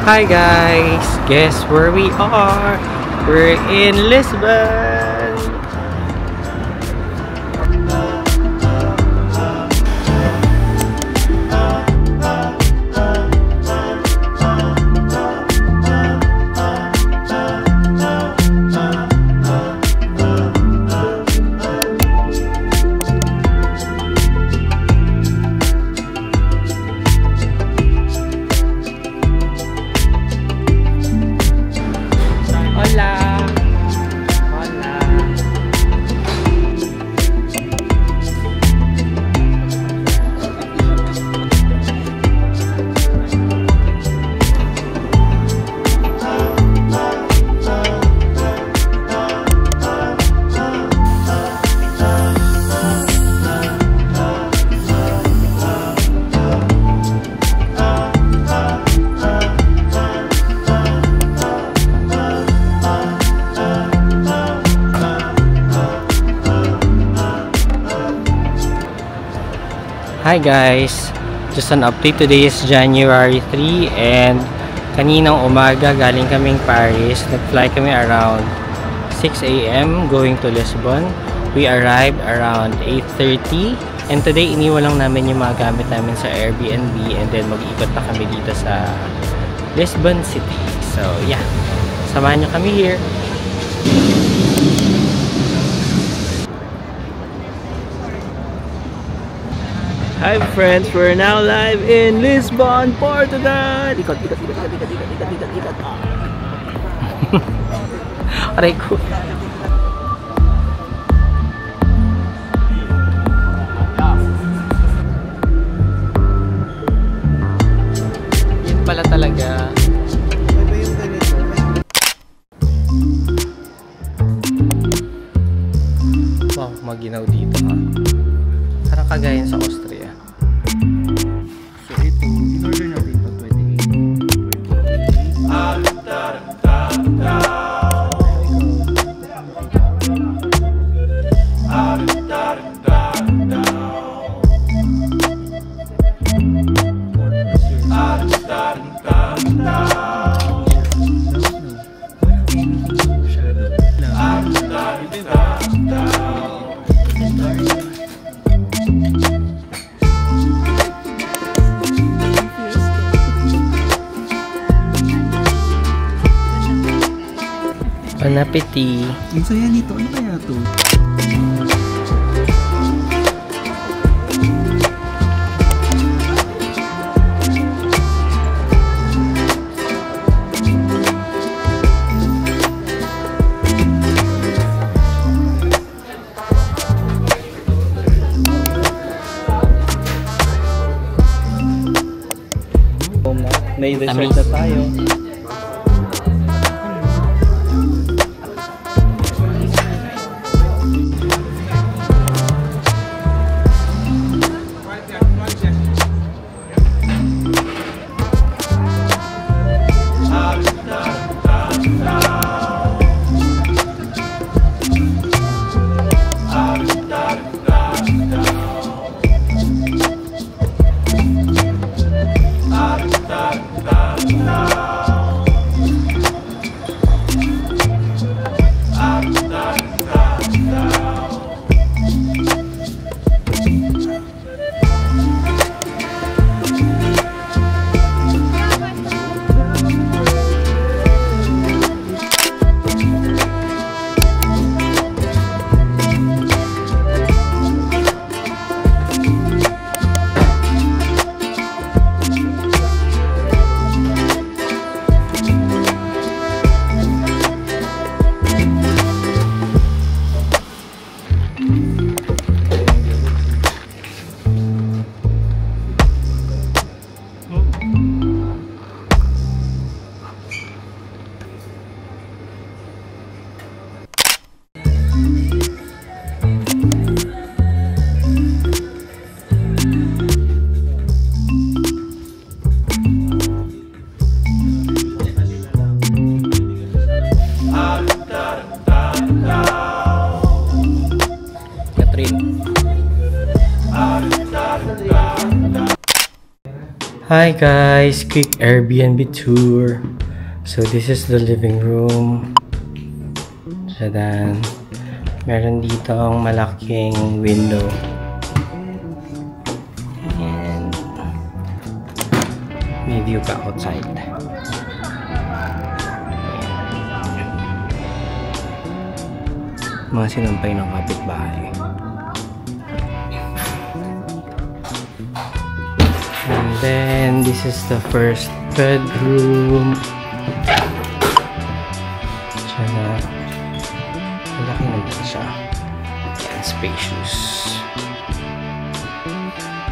Hi guys! Guess where we are? We're in Lisbon! Hi guys! Just an update. Today is January 3 and kaninang umaga galing kaming Paris. Nag-fly kami around 6 AM going to Lisbon. We arrived around 8:30 and today iniwan lang namin yung mga gamit namin sa Airbnb and then mag-ikot na kami dito sa Lisbon City. So yeah, samahan nyo kami here. Hi friends, we're now live in Lisbon, Portugal. Ikot. Aray ko. Yun pala talaga. Wow, maginaw dito ha. Parang kagaya sa Austria. So ito, in-order natin ito 28. Bon appetit. Ang saya nito, ano kaya ito? May dessert na tayo. No. Hi guys, quick Airbnb tour. So this is the living room. Sadan, meron dito ang malaking window. And may view ka outside. Mga sinampay ng kapitbahay. And then this is the first bedroom. Sana malaki naman siya. And spacious.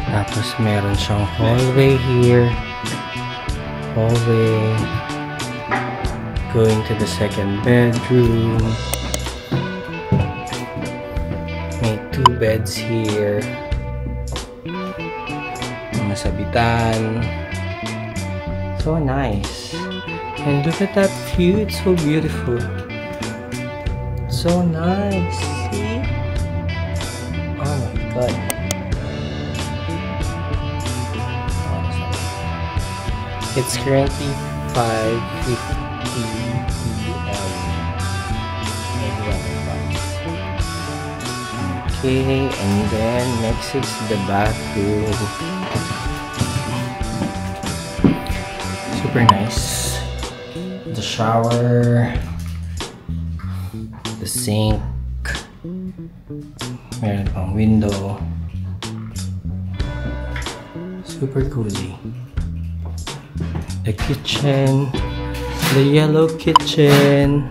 Tapos meron siyang hallway here. Hallway. Going to the second bedroom. May 2 beds here. Mga sabitan. So nice. And look at that view. It's so beautiful. So nice. See? Oh my god. It's currently 5:50 p.m. Okay, and then next is the bathroom. Super nice. The shower, the sink, meron pang window. Super cozy. The kitchen, the yellow kitchen.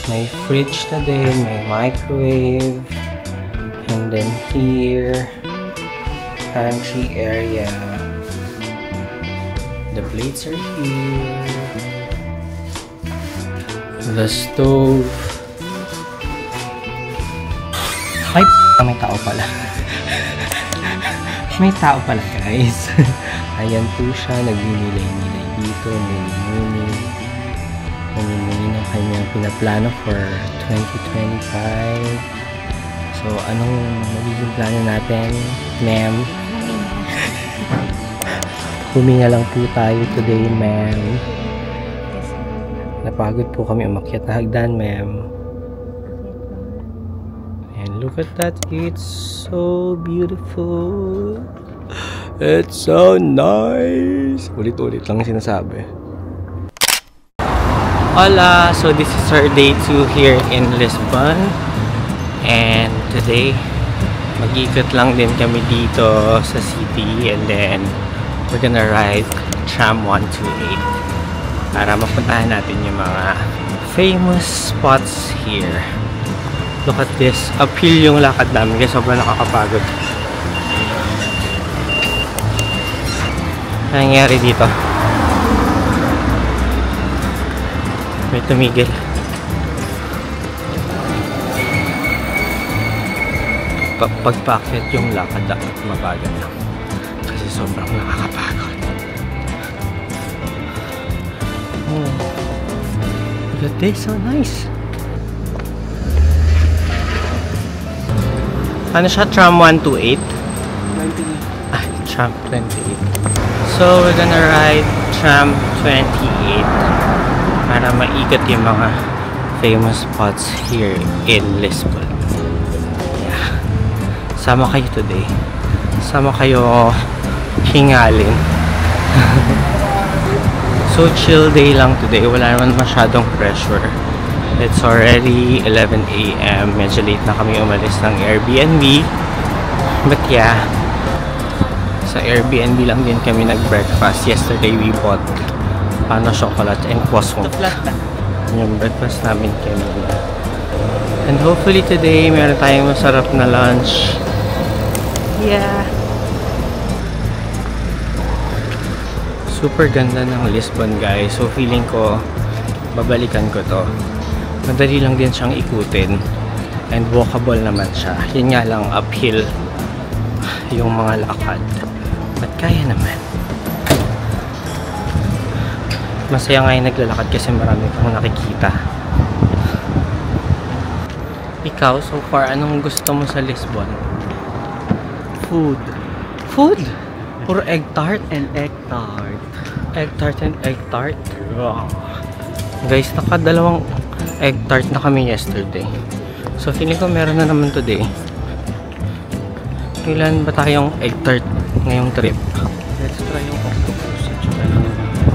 May fridge na din, may microwave, and then here, pantry area. The plates are here. The stove. Ay, may tao pala. May tao pala, guys. Ayan po siya, nagmimilay-milay dito, muni-muni ng kanyang pinaplano for 2025. So, anong magiging plano natin, ma'am? Huminga lang po tayo today, ma'am. Napagod po kami umakyat na hagdan, ma'am. And look at that, it's so beautiful. It's so nice. Ulit-ulit lang sinasabi. Hola! So this is our day 2 here in Lisbon. And today, mag-ikot lang din kami dito sa city. And then, we're gonna ride tram 128 para mapuntahan natin yung mga famous spots here. Look at this. Uphill yung lakad namin kasi sobrang nakakapagod. Ano nangyari dito? May tumigil. Pagpakit yung lakad dapat mabagal lang kasi sobrang nakakapagod. Oh, look at this, so nice. Ano siya? Tram 128? 28. Ah, tram 28. So we're gonna ride tram 28 para maikot yung mga famous spots here in Lisbon. Yeah. Sama kayo today. Sama kayo hingalin. So chill day lang today. Wala naman masyadong pressure. It's already 11 AM. Medyo late na kami umalis ng Airbnb. But yeah, sa Airbnb lang din kami nag-breakfast. Yesterday we bought paano chocolate and croissant. Yung breakfast namin kanina. And hopefully today meron tayong masarap na lunch. Yeah. Super ganda ng Lisbon, guys. So feeling ko babalikan ko to. Madali lang din siyang ikutin. And walkable naman siya. Yun nga lang uphill yung mga lakad. But kaya naman. Masaya nga yung naglalakad kasi marami kang nakikita. Ikaw, so far, anong gusto mo sa Lisbon? Food. Food! Puro egg tart. And egg tart. Egg tart and egg tart. Wow. Guys, nakadalawang egg tart na kami yesterday. So, feeling ko meron na naman today. Kailan ba tayong egg tart ngayong trip? Let's try yung octopus at saka yung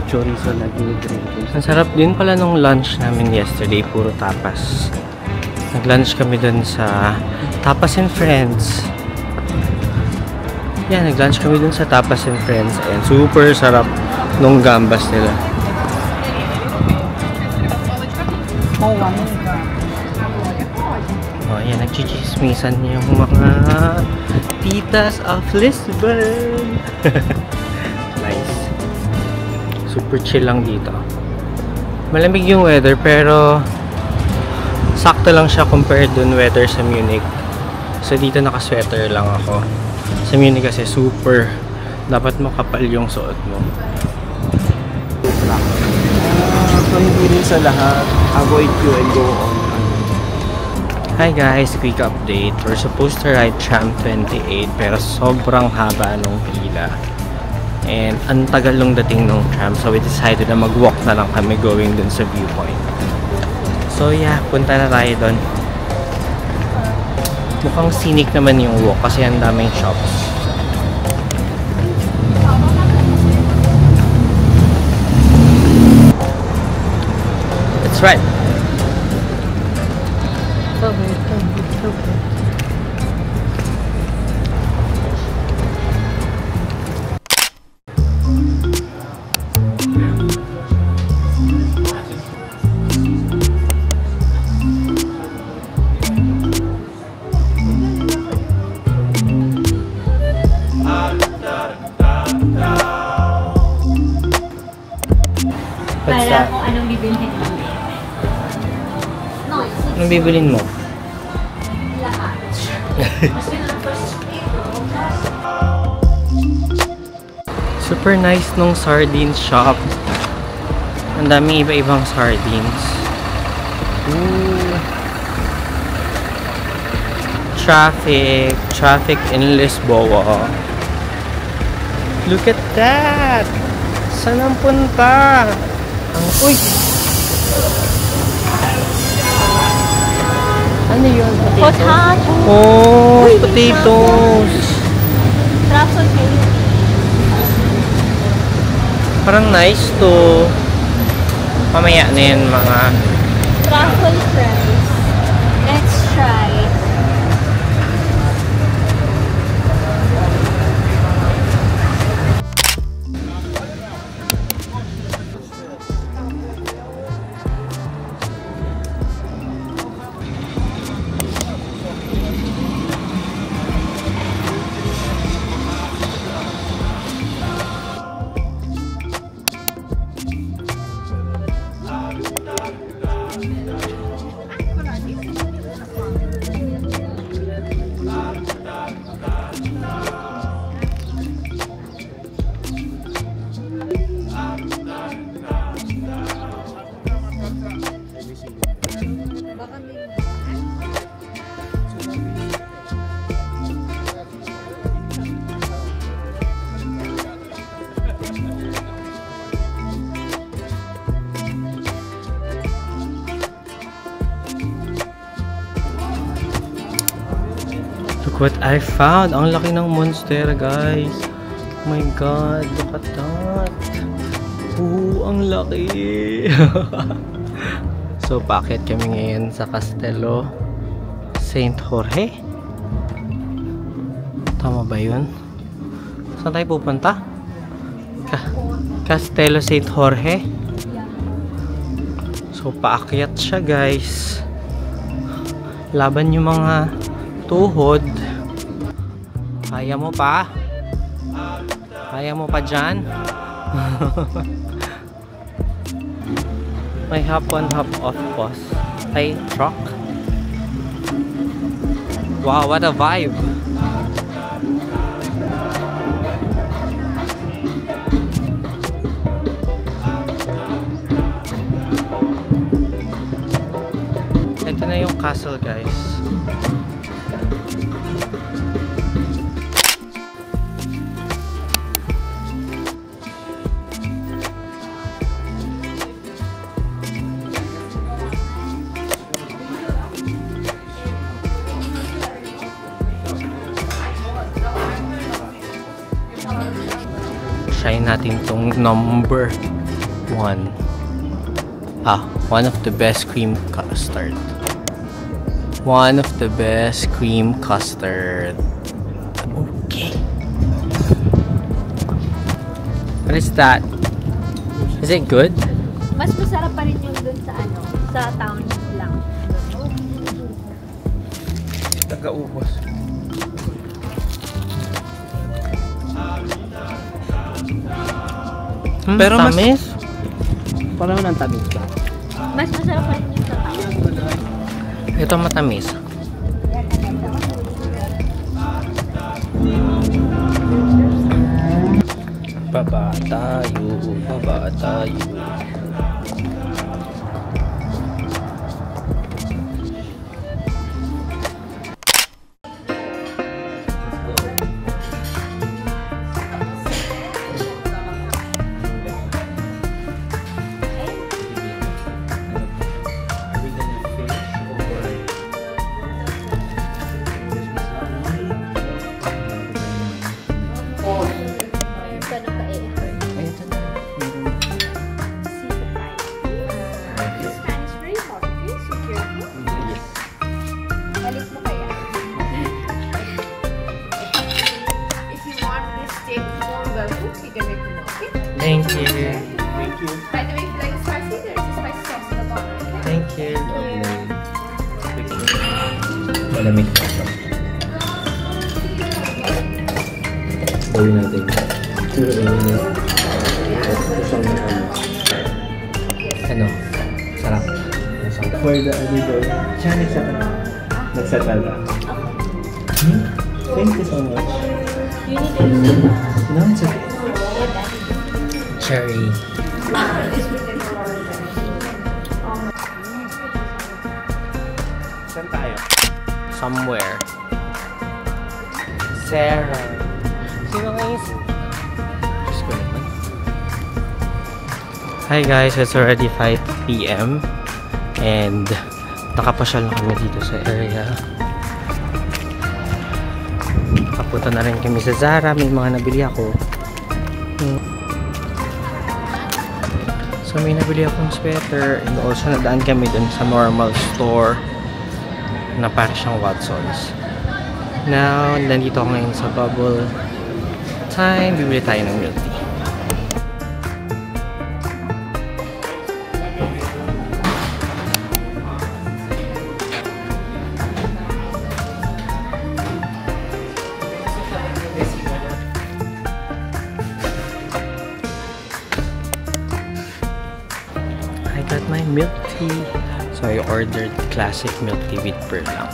chorizo na ginigrill. Ang sarap din pala nung lunch namin yesterday. Puro tapas. Nag-lunch kami dun sa Tapas and Friends. Yeah, nag-lunch kami dun sa Tapas and Friends. And super sarap nung gambas nila. Oh, yan. Nagchichismisan yung mga titas of Lisbon. Nice. Super chill lang dito. Malamig yung weather pero sakto lang siya compared dun weather sa Munich. So dito naka-sweater lang ako. Sa Munich kasi super dapat makapal yung suot mo. So hindi rin sa lahat, avoid queue and go on. Hi guys, quick update. We're supposed to ride tram 28 pero sobrang haba nung pila. And ang tagal nung dating nung tram, so we decided na mag-walk na lang kami going dun sa viewpoint. So yeah, punta na tayo dun. Mukhang scenic naman yung walk kasi ang daming shops. That's right. What's that? Kung anong bibilhin mo. No, Anong bibilin mo? lahat. Super nice nung sardines shop. Ang daming iba-ibang sardines. Ooh. Traffic in Lisboa. Look at that! Saan ang punta? Uy! Ano yun? Potato. Oh, Uy, potatoes! Truffle cake. Parang nice to. Mamaya na yan mga. Truffle fries. Let's try. Look what I found! Ang laki ng monstera, guys! Oh my god, look at that! Oo, ang laki! So, bakit kami ngayon sa Castello St. Jorge? Tama ba yun? Saan tayo pupunta? Castello St. Jorge? So, paakyat siya, guys. Laban yung mga tuhod. Kaya mo pa? Kaya mo pa dyan? May hop on hop off bus. Ay, truck. Wow, what a vibe! Ito na yung castle, guys. Try natin tong number 1. One of the best cream custard. One of the best cream custard. Okay. What is that? Is it good? Mas masarap pa rin yung dun sa ano, sa town lang. Taga-ubos. Pero mas- tamis? Parang ang tamis ka. Mas masarap pa rin yung sa town. Ito matamis. Baba tayo, baba tayo. Thank you. Thank you. By the way, if you like spicy, there's a spicy sauce in the bottom. Okay? Thank you. Malamig na ito. Gawin natin. Ano? Sarap. For the dito, siya nagsatala. Thank you so much. You need to No, it's okay. Cherry. Saan tayo? Somewhere. Sarah. Sino kayo? Diyos ko naman. Hi guys, it's already 5 PM and nakapasyal na kami dito sa area. Nakapunta na rin kami sa Zara, may mga nabili ako. So may nabili akong sweater and also nadaan kami dun sa normal store na parang siyang Watsons. Now, nandito ako ngayon sa Bubble Time. Bibili tayo ng milk tea. I got my milk tea. So I ordered classic milk tea with pearl lang.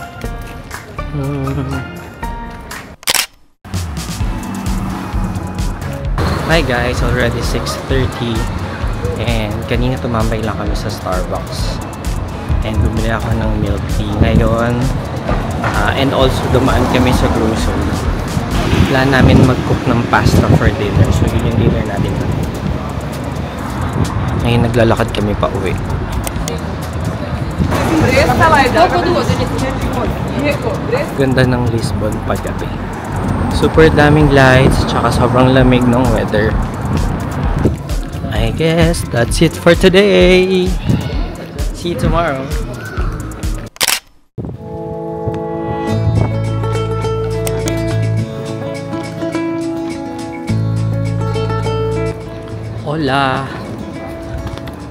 Hi guys, already 6:30 and kanina tumambay lang kami sa Starbucks and bumili ako ng milk tea ngayon and also dumaan kami sa grocery. Plan namin mag-cook ng pasta for dinner, so yun yung dinner natin. Ngayon naglalakad kami pa uwi. Ganda ng Lisbon paggabi. Super daming lights, tsaka sobrang lamig ng weather. I guess that's it for today. See you tomorrow. Hola!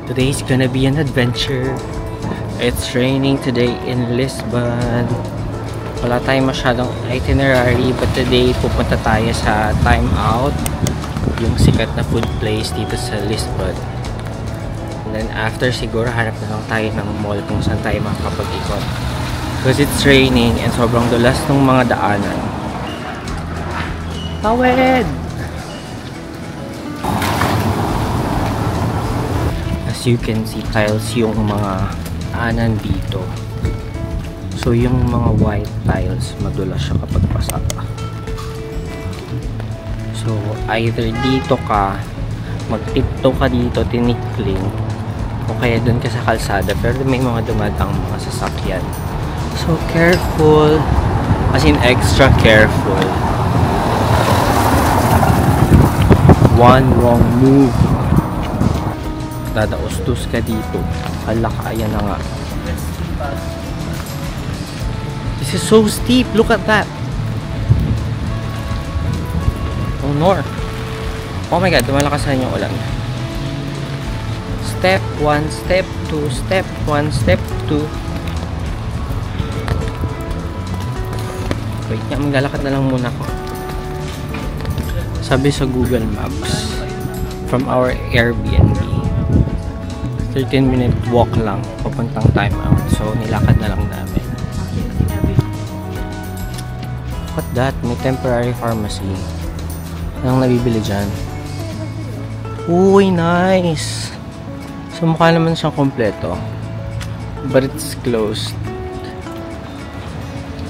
Today's gonna be an adventure. It's raining today in Lisbon. Wala tayong masyadong itinerary, but today pupunta tayo sa Time Out, yung sikat na food place dito sa Lisbon. And then after siguro harap na lang tayo ng mall kung saan tayo makakapag-ikot. Because it's raining and sobrang dulas ng mga daanan. Tawid! As you can see, tiles yung mga daanan dito. So yung mga white tiles, madulas siya kapag pasa. So either dito ka, magtipto ka dito, tinikling, o kaya dun ka sa kalsada, pero may mga dumadang mga sasakyan. So careful, as in extra careful. one wrong move. Dadaos-dos ka dito. Alaka, ayan na nga. This is so steep. Look at that. Oh, Nor. Oh my God, lumalakasan yung ulan. Step 1, step 2, step 1, step 2. Wait nga, maglalakad na lang muna ako. Sabi sa Google Maps, from our Airbnb, 13-minute walk lang papuntang Time Out. So, nilakad na lang namin. What that? May temporary pharmacy. Anong nabibili dyan? Uy, nice! So, mukha naman siyang kompleto. But it's closed.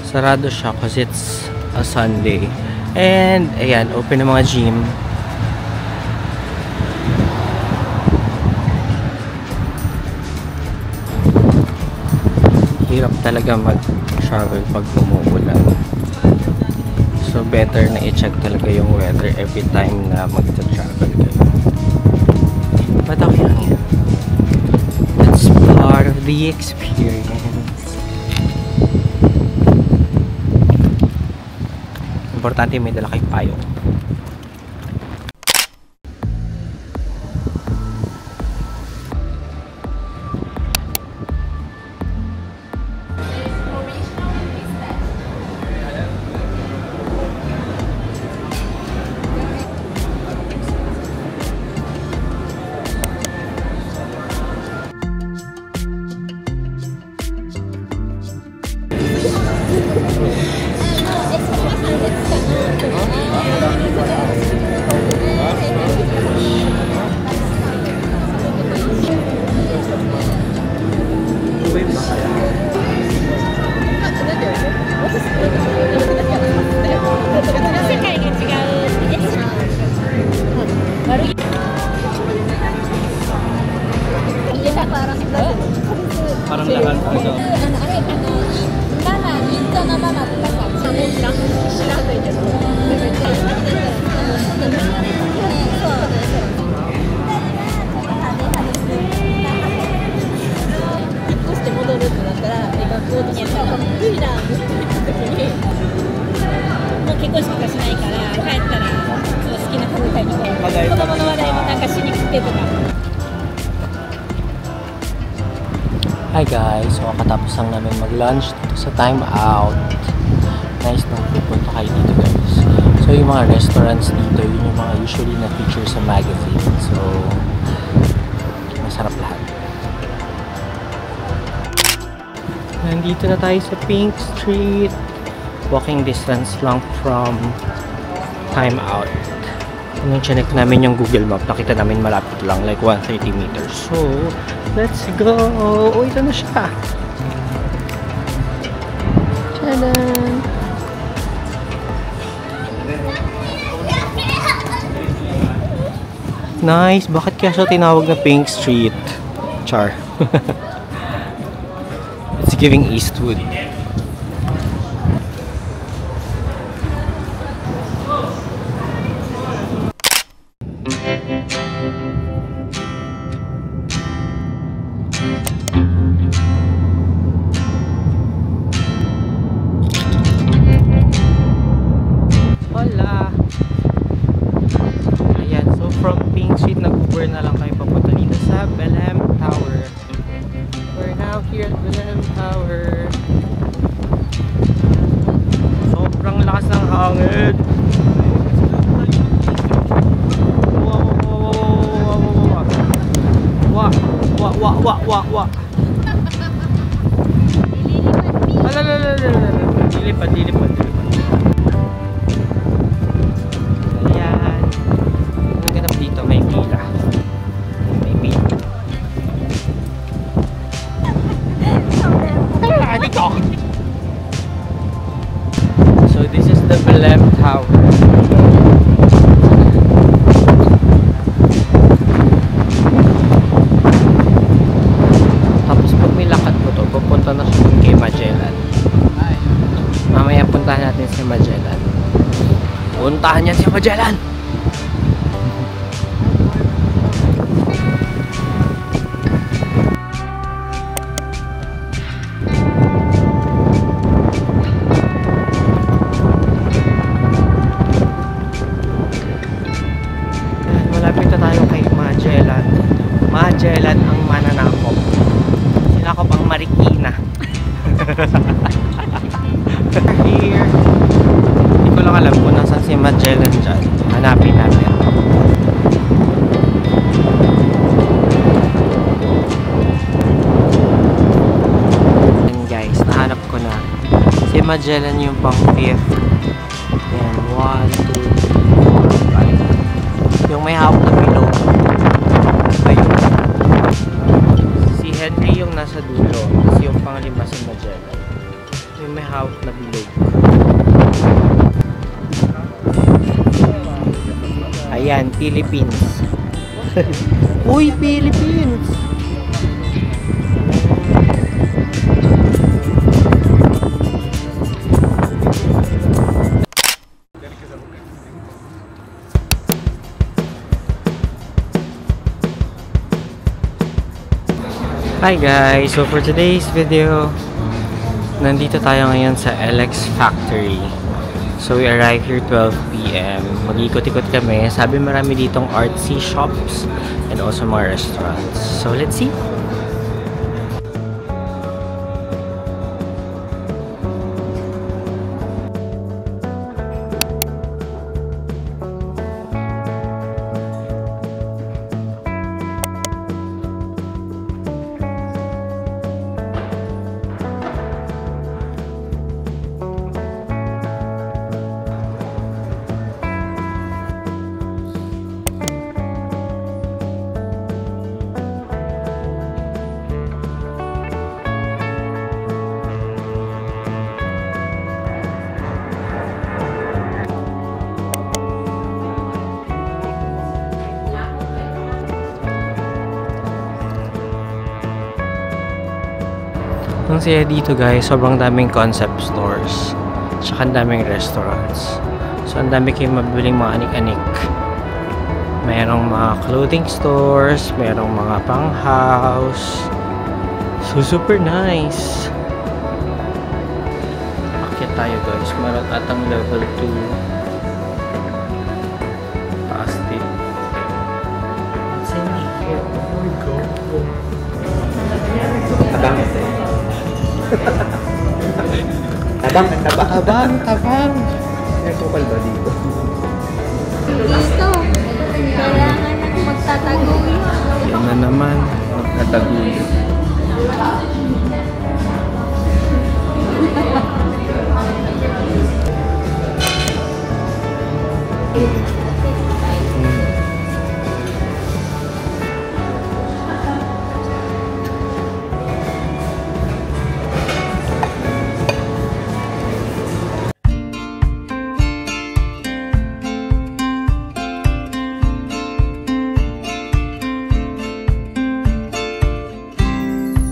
Sarado siya kasi it's a Sunday. And, ayan, open na mga gym. Hirap talaga mag-travel pag umuulan. So, better na i-check talaga yung weather every time na mag-travel kayo. But okay lang yan. That's part of the experience. Importante may dala kayong payong. Parang lahat ano. Hi guys, so katapos lang namin mag-lunch dito sa Time Out. Nice nang pupunta kayo dito guys. So yung mga restaurants dito, yun yung mga usually na feature sa magazine. So masarap lahat. Nandito na tayo sa Pink Street. Walking distance lang from Time Out. Nung chinek namin yung Google Map, nakita namin malapit lang, like 130 meters. So, let's go! Oh, ito na siya! Tadaan! Nice! Bakit kaya siya tinawag na Pink Street? Char. It's giving Eastwood. Nag-Uber na lang kayo papunta dito sa Belém Tower. We're now here at Belém Tower. Sobrang lakas ng hangin. Wa. Dilipad. Ayan. Naganap dito, may pila. So this is the Belém Tower. Tapos pag nilakad mo to, pupunta na siya kay Magellan. Mamaya puntahan natin si Magellan. Puntahan niya si Magellan! Magellan ang mananakop. Sinakop ang Marikina. Here. Hindi ko lang alam kung nasan si Magellan dyan. Hanapin natin. And guys, nahanap ko na. Si Magellan yung pang 5th. Yan, 1, 2, 3, 4, 5. Yung may hawak na pillow. Ayun. Si Henry yung nasa dulo. Kasi yung pang 5 si Magellan. Yung may hawak na bilog. Ayan, Philippines. Uy, Philippines! Hi guys! So for today's video, nandito tayo ngayon sa LX Factory. So we arrived here 12 PM. Mag-ikot-ikot kami. Sabi marami ditong artsy shops and also mga restaurants. So let's see! Ang saya dito guys, sobrang daming concept stores. Tsaka ang daming restaurants. So ang dami kayong mabibiling mga anik-anik. Merong mga clothing stores, merong mga pang-house. So super nice. Akit tayo guys, meron atang level 2. Taas din. What's in here? Oh my god. Tabang. May kupal ba dito? Gusto. Kailangan magtatago. Yan na naman. Nataguyo.